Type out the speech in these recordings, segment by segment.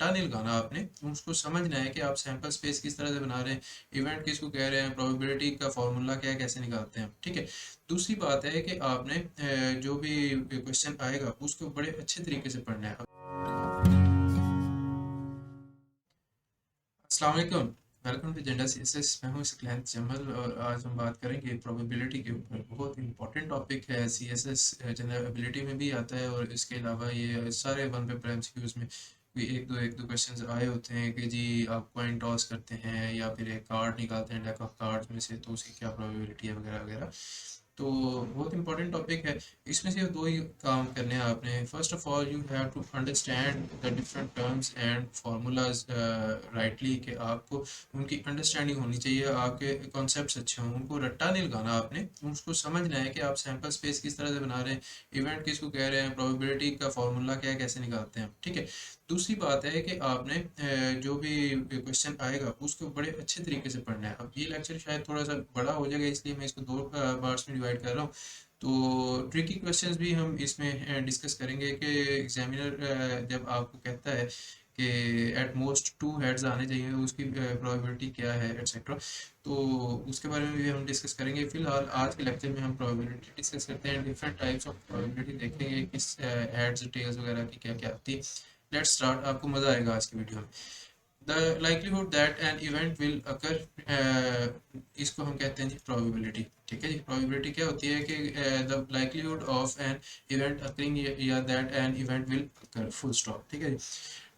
रट्टा नहीं लगाना आपने, उसको समझना है कि आप सैंपल स्पेस किस तरह से बना रहे हैं, इवेंट किसको कह रहे हैं, प्रोबेबिलिटी का फॉर्मूला क्या है, कैसे निकालते हैं। ठीक है। दूसरी बात है कि आपने जो भी क्वेश्चन आएगा उसको बड़े अच्छे तरीके से पढ़ना है। अस्सलाम वालेकुम, वेलकम टू जेंडा सीएसएस। मैं हूं इस्लाम जमल और आज हम बात करेंगे प्रोबेबिलिटी के ऊपर। बहुत इंपॉर्टेंट टॉपिक है, सीएसएस जनरल एबिलिटी में भी आता है और इसके अलावा ये सारे वन पेपर एमसीक्यूज में भी एक दो क्वेश्चंस आए होते हैं कि जी आप कॉइन टॉस करते हैं या फिर एक कार्ड निकालते हैं डेक ऑफ कार्ड्स में से, तो उसकी क्या प्रोबेबिलिटी है वगैरह वगैरह। तो बहुत इंपॉर्टेंट टॉपिक है। इसमें से दो ही काम करने हैं आपने। First of all you have to understand the different terms and formulas rightly, कि आपको उनकी अंडरस्टैंडिंग होनी चाहिए, आपके कॉन्सेप्ट्स अच्छे हों, उनको रट्टा नहीं लगाना आपने, उसको समझना है कि आप सैंपल स्पेस किस तरह से बना रहे हैं, इवेंट किसको कह रहे हैं, प्रोबेबिलिटी का फॉर्मूला क्या है, कैसे निकालते हैं। ठीक है। दूसरी बात है कि आपने जो भी क्वेश्चन आएगा उसको बड़े अच्छे तरीके से पढ़ना है। अब ये लेक्चर शायद थोड़ा सा बड़ा हो जाएगा, इसलिए मैं इसको दो पार्ट्स में डिवाइड कर रहा हूँ। तो ट्रिकी क्वेश्चंस भी हम इसमें डिस्कस करेंगे कि एग्जामिनर जब आपको कहता है कि एट मोस्ट टू हेड्स आने चाहिए, उसकी प्रोबेबिलिटी क्या है एटसेट्रा, तो उसके बारे में भी हम डिस्कस करेंगे। फिलहाल आज के लेक्चर में हम प्रोबेबिलिटी डिस्कस करते हैं, डिफरेंट टाइप्स ऑफ प्रोबेबिलिटी देखेंगे, किस हेड्स टेल्स वगैरह की क्या क्या आती है। लेट्स स्टार्ट, आपको मज़ा आएगा आज की वीडियो में। The likelihood that an event will अकर, इसको हम कहते हैं जी प्रोबेबिलिटी। ठीक है जी। प्रोबेबिलिटी क्या होती है कि the likelihood of an event occurring या that an event will occur, full stop. ठीक है जी।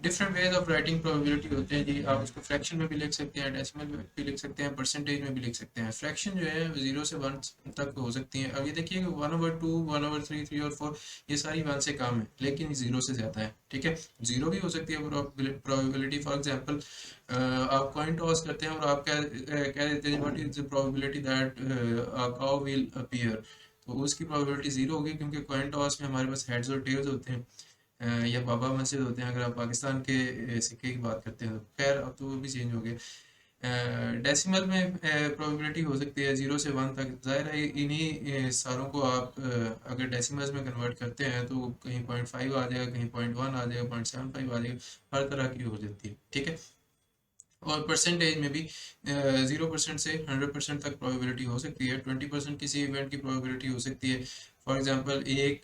Different ways of writing probability होते हैं जी। आप इसको फ्रैक्शन में भी लिख सकते हैं, डेसिमल में भी लिख सकते हैं, परसेंटेज में भी लिख सकते हैं। फ्रैक्शन जो है 0 से 1 तक हो सकती है। अब ये देखिए कि 1/2, 1/3, 3 और 4 ये सारी 1 से कम है, लेकिन 0 से ज़्यादा है। ठीक है। 0 भी हो सकती है प्रोबेबिलिटी। फॉर एग्जांपल आप कॉइन टॉस करते हैं और आप कह देते हैं what is the probability that a cow will appear, तो उसकी प्रोबेबिलिटी 0 होगी, क्योंकि कॉइन टॉस में हमारे पास हेड्स और टेल्स होते हैं, या बाबा मस्जिद होते हैं अगर आप पाकिस्तान के सिक्के की बात करते हैं। तो खैर अब तो वो भी चेंज हो गए। डेसिमल में प्रोबेबिलिटी हो सकती है 0 से 1 तक। ज़ाहिर है इन्हीं सारों को आप अगर डेसिमल्स में कन्वर्ट करते हैं तो कहीं 0.5 आ जाएगा, कहीं 0.1 आ जाएगा, 0.75 आ जाएगा, हर तरह की हो जाती है। ठीक है। और परसेंटेज में भी 0% से 100% तक प्रोबेबिलिटी हो सकती है। 20% किसी इवेंट की प्रोबेबिलिटी हो सकती है। फॉर एग्जांपल एक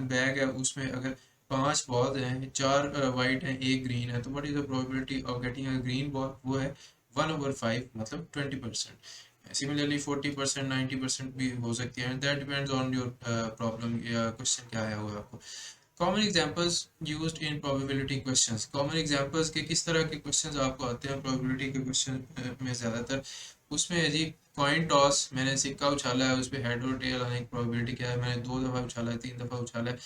बैग है, उसमें अगर 5 बॉल हैं, 4 वाइट हैं, एक ग्रीन है, तो what is the probability of getting a green ball, वो है 1/5, मतलब 20%। सिमिलरली 40%, 90% भी हो सकती है। That depends on your problem या क्वेश्चन क्या आया हुआ है आपको। Common examples used in probability questions. Common examples के किस तरह के क्वेश्चंस आपको आते हैं प्रोबेबिलिटी के क्वेश्चन में ज़्यादातर, उसमें है जी कॉइन टॉस। मैंने सिक्का उछाला है, उस पर हेड और टेल आने की प्रोबेबिलिटी क्या है, मैंने 2 दफ़ा उछाला है, 3 दफ़ा उछाला है,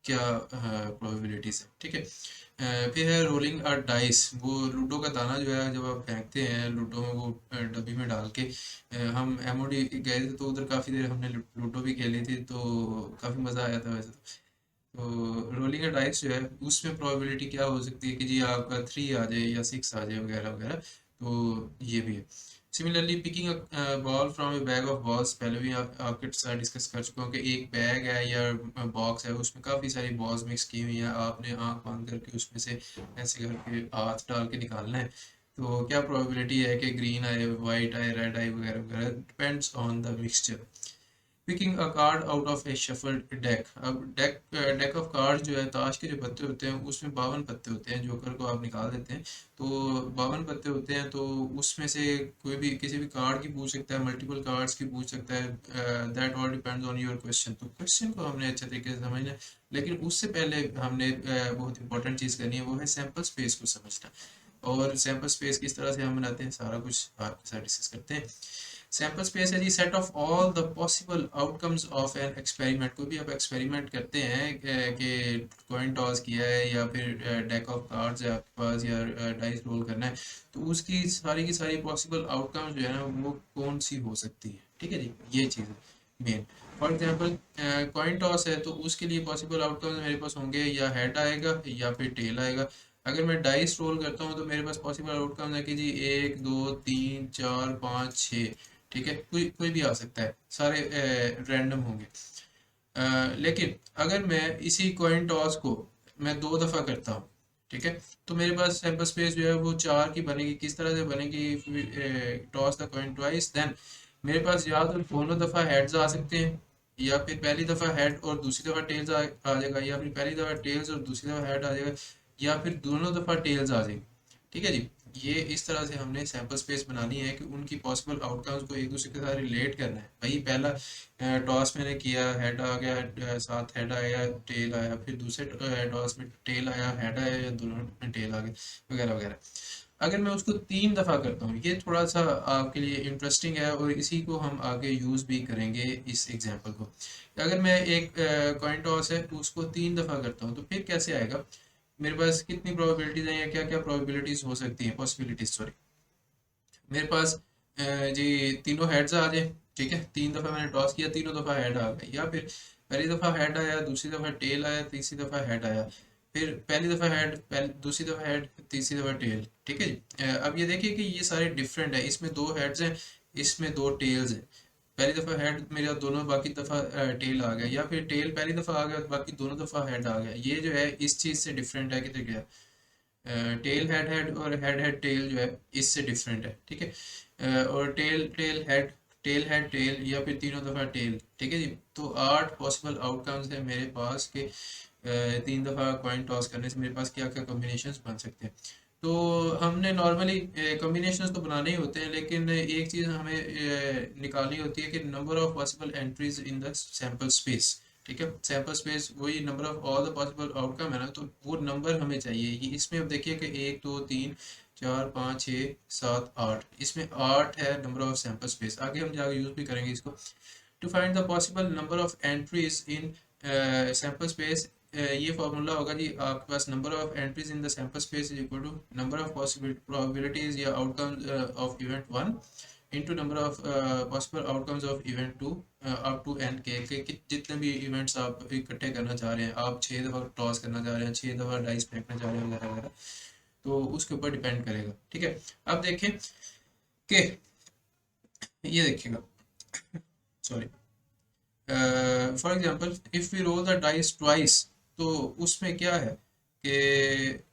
क्या प्रोबेबिलिटीज है। ठीक है। फिर है रोलिंग अ डाइस। वो लूडो का दाना जो है, जब आप फेंकते हैं लूडो में, वो डब्बी में डाल के, हम एमओडी गए थे तो उधर काफ़ी देर हमने लूडो भी खेली थी, तो काफ़ी मज़ा आया था वैसे तो। तो रोलिंग अ डाइस जो है उसमें प्रोबेबिलिटी क्या हो सकती है कि जी आपका 3 आ जाए या 6 आ जाए वगैरह वगैरह, तो ये भी है। Similarly picking a ball from A bag of balls, पहले भी आपके साथ डिस्कस कर चुका हूँ कि एक बैग है या बॉक्स है, उसमें काफ़ी सारी बॉल्स मिक्स की हुई हैं, आपने आंख बंद करके उसमें से ऐसे करके हाथ डाल के निकालना है। तो क्या प्रोबेबिलिटी है कि ग्रीन आए, वाइट आए, रेड आए वगैरह वगैरह, depends on the mixture. Picking a card out of A shuffled deck. अब डेक ऑफ कार्ड जो है, ताश के जो पत्ते होते हैं उसमें 52 पत्ते होते हैं, जोकर को आप निकाल देते हैं तो 52 पत्ते होते हैं, तो उसमें से कोई भी किसी भी कार्ड की पूछ सकता है, मल्टीपल कार्ड्स की पूछ सकता है। That all depends on your question. तो क्वेश्चन को हमने अच्छे तरीके से समझना है, लेकिन उससे पहले हमने बहुत इंपॉर्टेंट चीज़ करनी है, वो है सैम्पल स्पेस को समझना। और सैम्पल स्पेस किस तरह से हम बनाते हैं, सारा कुछ आपके साथ डिस्कस करते हैं। सैम्पल स्पेस है जी set of all the possible outcomes of an experiment. कोई भी आप एक्सपेरिमेंट करते हैं कि कॉइन टॉस किया है या फिर डेक ऑफ कार्ड्स है आपके पास, या डाइस रोल करना है, तो उसकी की सारी पॉसिबल आउटकम्स जो है ना, वो कौन सी हो सकती है। ठीक है जी। ये चीज़ main. For example coin toss है, तो उसके लिए पॉसिबल आउटकम्स मेरे पास होंगे, या हेड आएगा या फिर टेल आएगा। अगर मैं डाइस रोल करता हूँ तो मेरे पास पॉसिबल आउटकम है कि जी 1, 2, 3, 4, 5, 6। ठीक है। कोई कोई भी आ सकता है, सारे रैंडम होंगे। लेकिन अगर मैं इसी कॉइन टॉस को मैं 2 दफ़ा करता हूँ, ठीक है। तो मेरे पास सैंपल स्पेस जो है वो 4 की बनेगी। किस तरह से बनेगी? Toss the coin twice, then मेरे पास या तो दोनों दफ़ा हेड्स आ सकते हैं, या फिर पहली दफ़ा हेड और दूसरी दफ़ा टेल्स आ जाएगा, या फिर पहली दफ़ा टेल्स और दूसरी दफ़ा हेड आ जाएगा, या फिर दोनों दफ़ा टेल्स आ जाएगी। ठीक है जी। ये इस तरह से हमने सैंपल स्पेस बनानी है कि उनकी पॉसिबल आउटकम्स को एक दूसरे के साथ रिलेट करना है। भाई पहला टॉस मैंने किया, हेड आ गया, साथ हेड आया, टेल आया, फिर दूसरे टॉस में टेल आया, हेड आया, या दोनों में टेल आ गया, वगैरह वगैरह। अगर मैं उसको 3 दफ़ा करता हूँ, ये थोड़ा सा आपके लिए इंटरेस्टिंग है और इसी को हम आगे यूज़ भी करेंगे इस एग्जांपल को। अगर मैं एक कॉइन टॉस है उसको 3 दफ़ा करता हूँ तो फिर कैसे आएगा? मेरे पास कितनी प्रोबेबिलिटीज हैं, या क्या क्या प्रोबेबिलिटीज हो सकती हैं, पॉसिबिलिटीज सॉरी। मेरे पास जी तीनों हेड्स आ जाए। ठीक है, 3 दफ़ा मैंने टॉस किया, तीनों दफ़ा हेड आ गया, या फिर पहली दफ़ा हेड आया, दूसरी दफ़ा टेल आया, तीसरी दफ़ा हेड आया, फिर पहली दफ़ा हेड, दूसरी दफ़ा हेड, तीसरी दफ़ा टेल। ठीक है जी। अब ये देखिए कि ये सारे डिफरेंट है, इसमें 2 हेड्स हैं, इसमें 2 टेल्स हैं। पहली दफ़ा हेड मेरा दोनों, बाकी दफ़ा टेल आ गया, या फिर टेल पहली दफ़ा आ गया, बाकी दोनों दफ़ा हेड आ गया। ये जो है इस चीज़ से डिफरेंट है कि क्या, टेल हेड हेड और हेड हेड टेल जो है इससे डिफरेंट है। ठीक है। और tail tail head, tail head tail, या फिर तीनों दफ़ा टेल। ठीक है जी। तो 8 पॉसिबल आउटकम्स है मेरे पास के 3 दफ़ा कॉइन टॉस करने से मेरे पास क्या क्या कॉम्बिनेशंस बन सकते हैं। तो हमने नॉर्मली कॉम्बिनेशंस तो बनाने ही होते हैं, लेकिन एक चीज़ हमें निकालनी होती है कि number of possible entries in the sample space. ठीक है, सैम्पल स्पेस वही number of all the possible outcome है ना, तो वो नंबर हमें चाहिए। ये इसमें अब देखिए कि 1 2 3 4 5 6 7 8, इसमें 8 है नंबर ऑफ सैम्पल स्पेस। आगे हम जाकर यूज़ भी करेंगे इसको। To find the possible number of entries in sample space, ये फार्मूला होगा जी आपके पास, number of entries in the sample space is equal to number of possible probabilities या outcomes of event 1 into number of possible outcomes of event 2 up to n के जितने भी events आप इकट्ठे करना चाह रहे हैं, आप 6 दफ़ा टॉस करना चाह रहे हैं, 6 दफ़ा डाइस फेंकना चाह रहे हैं, वगैरह वगैरह, तो उसके ऊपर डिपेंड करेगा। ठीक है। अब देखें कि ये देखिएगा, sorry, for example if we roll the dice twice, तो उसमें क्या है कि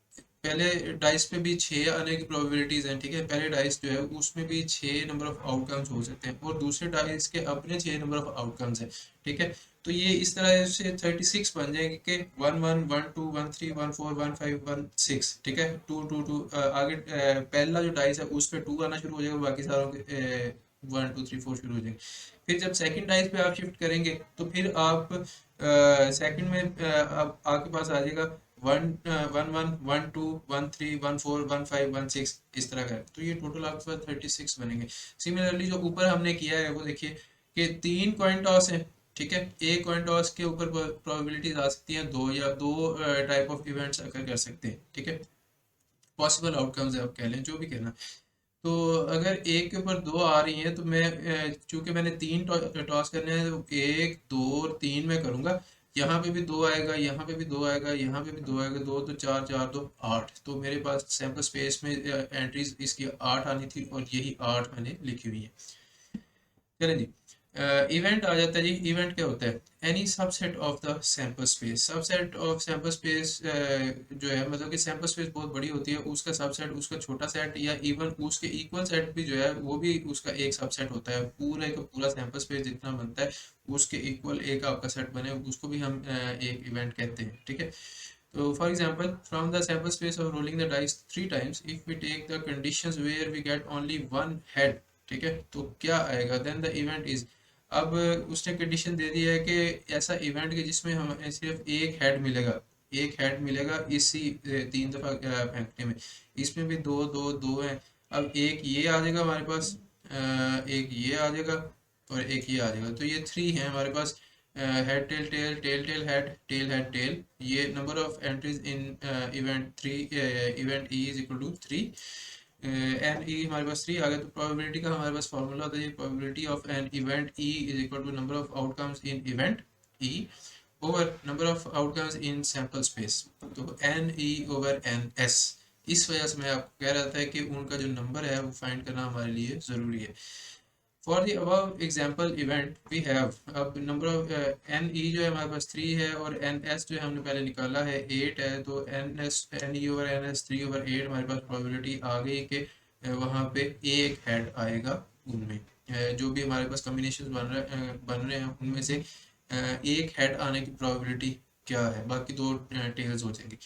पहले डाइस पे भी 6 आने की प्रोबेबिलिटीज हैं। ठीक है, पहले डाइस जो है उसमें भी 6 नंबर ऑफ आउटकम्स हो सकते हैं, और दूसरे डाइस के अपने 6 नंबर ऑफ आउटकम्स हैं। ठीक है, तो ये इस तरह से 36 बन जाएंगे कि 1 1 1 2 1 3 1 4 1 5 1 6। ठीक है, 2 2 2 आगे पहला जो डाइस है उस पर 2 आना शुरू हो जाएगा, बाकी सारों के 1 2 3 4 शुरू हो जाएंगे। फिर जब सेकंड डाइस पे आप शिफ्ट करेंगे तो फिर आप सेकंड में आपके पास आ जाएगा 1 1 1 2 1 3 1 4 1 5 1 6, इस तरह का है। तो ये टोटल आपके पास 36 बनेंगे। सिमिलरली जो ऊपर हमने किया है वो देखिए कि 3 कॉइन टॉस है। ठीक है, एक कॉइन टॉस के ऊपर प्रोबेबिलिटीज आ सकती हैं 2, या 2 टाइप ऑफ इवेंट्स अकर कर सकते हैं। ठीक है, पॉसिबल आउटकम्स है, आप कह लें जो भी कहना। तो अगर एक के ऊपर 2 आ रही हैं तो मैं चूंकि मैंने 3 टॉस करने हैं, तो 1 2 और 3 में करूंगा। यहाँ पे भी 2 आएगा, यहाँ पे भी 2 आएगा, यहाँ पे भी 2 आएगा, 2 तो 4 4 तो 8। तो मेरे पास सैम्पल स्पेस में एंट्रीज इसकी 8 आनी थी, और यही 8 मैंने लिखी हुई है। चलें जी। इवेंट आ जाता है जी। इवेंट क्या होता है? Any subset of the sample space. Subset of sample space जो है, मतलब कि सैम्पल स्पेस बहुत बड़ी होती है, उसका सबसेट, उसका छोटा सेट, या इवन उसके इक्वल सेट भी जो है वो भी उसका एक सबसेट होता है। पूरे का पूरा सैम्पल स्पेस जितना बनता है उसके इक्वल एक आपका सेट बने, उसको भी हम एक इवेंट कहते हैं। ठीक है। तो for example from the sample space of rolling the dice 3 times, if we take the conditions where we get only 1 head. ठीक है, तो क्या आएगा? देन द इवेंट इज, अब उसने कंडीशन दे दी है कि ऐसा इवेंट के जिसमें हमें सिर्फ एक हेड मिलेगा, एक हेड मिलेगा इसी 3 दफ़ा फेंकने में। इसमें भी 2 2 2 हैं। अब एक ये आ जाएगा हमारे पास, एक ये आ जाएगा, और एक ये आ जाएगा, तो ये 3 है हमारे पास। Head tail tail tail tail head tail, ये number of entries in event 3, event E is equal to 3। N E हमारे पास 3 आ गया। तो प्रोबेबिलिटी का हमारे पास फॉर्मूला होता है, probability of an event E is equal to number of outcomes in event E over number of outcomes in sample space. तो N E over N S. इस वजह से मैं आपको कह रहा था कि उनका जो नंबर है वो फाइंड करना हमारे लिए ज़रूरी है। For the above example event we have, अब नंबर ऑफ एन ई जो है हमारे पास 3 है और एन एस जो है हमने पहले निकाला है 8 है, तो N E over N S 3/8 हमारे पास प्रोबेबिलिटी आ गई कि वहाँ पे एक हेड आएगा उनमें। जो भी हमारे पास कॉम्बिनेशन बन रहे हैं उनमें से एक हेड आने की प्रोबेबिलिटी क्या है, बाकी दो टेल्स हो जाएंगी।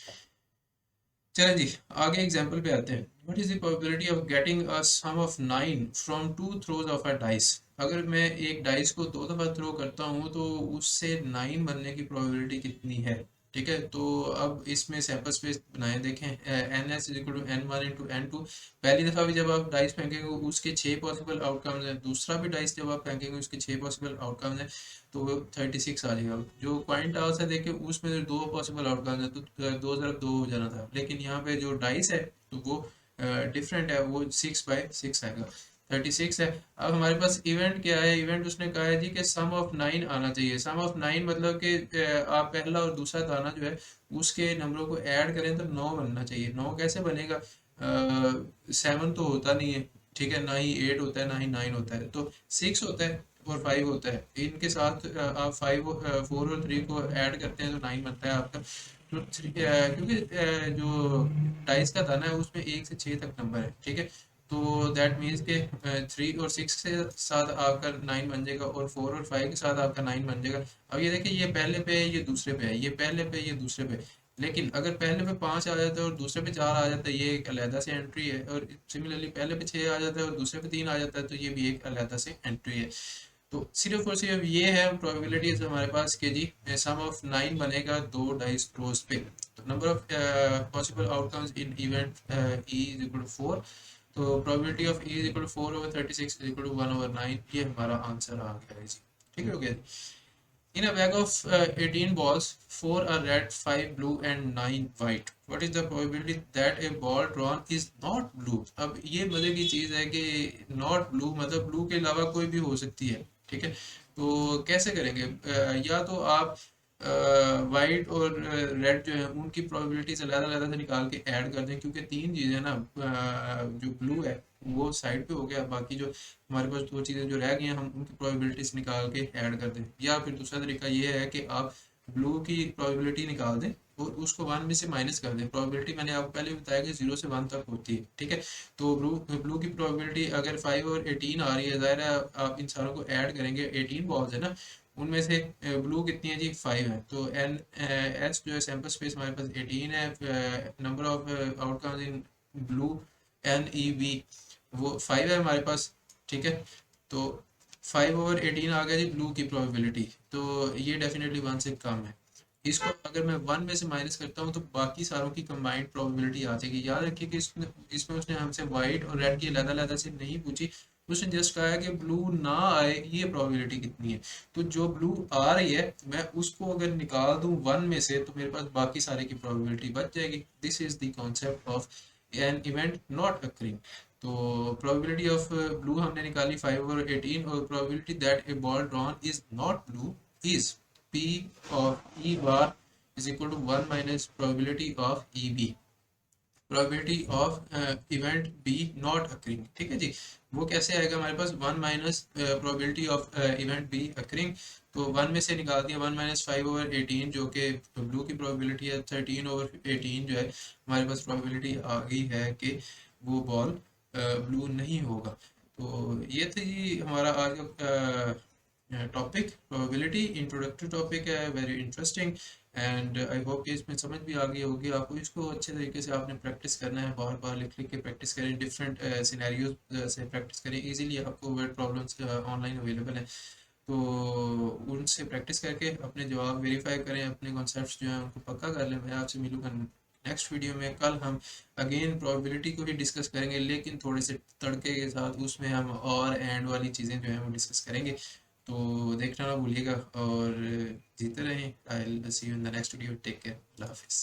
चलें जी, आगे एग्जांपल पे आते हैं। What is the probability of getting a sum of 9 from 2 throws of a dice. अगर मैं एक डाइस को 2 दफ़ा थ्रो करता हूँ तो उससे 9 बनने की प्रोबेबिलिटी कितनी है। ठीक है, तो अब इसमें सैंपल स्पेस बनाए देखें। N S is equal to N1 × N2। पहली दफ़ा भी जब आप डाइस फेंकेंगे उसके 6 पॉसिबल आउटकम्स हैं, दूसरा भी डाइस जब आप फेंकेंगे उसके 6 पॉसिबल आउटकम्स हैं, तो वो 36 आ जाएगा। जो पॉइंट टॉस है देखिए उसमें से 2 पॉसिबल आउटकम्स हैं, तो 2 ज़रब 2 हो जाना था, लेकिन यहाँ पे जो डाइस है तो वो डिफरेंट है, वो 6/6 आएगा, 36 है। अब हमारे पास इवेंट क्या है, इवेंट उसने कहा है जी कि सम ऑफ 9 आना चाहिए। सम ऑफ 9 मतलब कि आप पहला और दूसरा दाना जो है उसके नंबरों को ऐड करें तो 9 बनना चाहिए। 9 कैसे बनेगा, 7 तो होता नहीं है, ठीक है, ना ही 8 होता है ना ही 9 होता है, तो 6 होता है और 5 होता है। इनके साथ आप 4 और 3 को ऐड करते हैं तो 9 बनता है आपका। तो क्योंकि जो डाइस का दाना है उसमें 1 से 6 तक नंबर है, ठीक है, तो दैट मीन्स के 3 और 6 के साथ आपका 9 बन जाएगा और 4 और 5 के साथ आपका 9 बन जाएगा। अब ये देखिए, ये पहले पे है, ये दूसरे पे है, ये पहले पे, ये दूसरे पे। लेकिन अगर पहले पे 5 आ जाता है और दूसरे पे 4 आ जाता है, ये एक अलहदा से एंट्री है, और सिमिलरली पहले पे 6 आ जाता है और दूसरे पे 3 आ जाता है, तो ये भी एक अलहदा से एंट्री है। तो सिर्फ और सिर्फ ये है प्रोबेबिलिटीज हमारे पास कि जी सम ऑफ 9 बनेगा 2 डाइस थ्रोज पे। तो number of possible outcomes in event E is equal to 4। तो probability of E is equal to 4/36 is equal to 1/9। ये हमारा आंसर आ गया है जी। ठीक हो गया जी। In a bag of 18 balls, 4 are red, 5 blue and 9 white. What is the probability that a ball drawn is not blue? अब ये मजे की चीज़ है कि not blue मतलब blue के अलावा कोई भी हो सकती है। ठीक है, तो कैसे करेंगे, या तो आप वाइट और रेड जो है उनकी प्रोबेबिलिटीज अलग-अलग से निकाल के ऐड कर दें, क्योंकि तीन चीज़ें ना, जो ब्लू है वो साइड पे हो गया, बाकी जो हमारे पास दो चीज़ें जो रह गई हैं हम उनकी प्रोबेबिलिटीज निकाल के ऐड कर दें। या फिर दूसरा तरीका ये है कि आप ब्लू की प्रोबेबिलिटी निकाल दें और उसको 1 में से माइनस कर दें। प्रोबेबिलिटी मैंने आपको पहले भी बताया कि 0 से 1 तक होती है, ठीक है। तो ब्लू ब्लू की प्रोबेबिलिटी अगर 5 और 18 आ रही है, ज़ाहिर है आप इन सारों को ऐड करेंगे, 18 बॉल्स है ना, उनमें से ब्लू कितनी है जी, 5 है, तो एन एच जो है सैम्पल स्पेस हमारे पास 18 है। Number of outcomes in blue NEB वो 5 है हमारे पास, ठीक है। तो 5/18 आ गया जी ब्लू की प्रोबेबिलिटी, तो ये डेफिनेटली 1 से कम है। इसको अगर मैं 1 में से माइनस करता हूँ तो बाकी सारों की कंबाइंड प्रोबेबिलिटी आ जाएगी। याद रखिए कि इसमें उसने हमसे वाइट और रेड की अलग-अलग से नहीं पूछी, उसने जस्ट कहा है कि ब्लू ना आए ये प्रोबेबिलिटी कितनी है। तो जो ब्लू आ रही है मैं उसको अगर निकाल दूं 1 में से तो मेरे पास बाकी सारे की प्रोबेबिलिटी बच जाएगी। This is the concept of an event not occurring. तो प्रोबेबिलिटी ऑफ ब्लू हमने निकाली 5/18, और probability that A ball drawn is not blue is P of E bar is equal to 1 minus probability of EB, probability of event B not occurring. ठीक है जी, वो कैसे आएगा हमारे पास 1 minus probability of event B occurring. तो 1 में से निकाल दिया 1 माइनस 5/18 जो कि ब्लू की प्रोबेबिलिटी है, 13/18 जो है हमारे पास प्रोबेबिलिटी आ गई है कि वो बॉल ब्लू नहीं होगा। तो ये थी जी हमारा आज का टॉपिक, प्रोबेबिलिटी इंट्रोडक्टरी टॉपिक है, very interesting. And I hope कि इसमें समझ भी आ गई होगी आपको। इसको अच्छे तरीके से आपने प्रैक्टिस करना है, बार बार लिख लिख के प्रैक्टिस करें, डिफरेंट सिनेरियोज से प्रैक्टिस करें। इजीली आपको वर्ड प्रॉब्लम्स ऑनलाइन अवेलेबल हैं, तो उनसे प्रैक्टिस करके अपने जवाब वेरीफाई करें, अपने कॉन्सेप्ट्स जो हैं उनको पक्का कर लें। मैं आपसे मिलूंगा नेक्स्ट वीडियो में। कल हम अगेन प्रोबेबिलिटी को ही डिस्कस करेंगे, लेकिन थोड़े से तड़के के साथ। उसमें हम और एंड वाली चीज़ें जो हैं वो डिस्कस करेंगे, तो देखना ना भूलिएगा और जीते रहें। I will see you in the next video. Take care, Allah हाफिज़।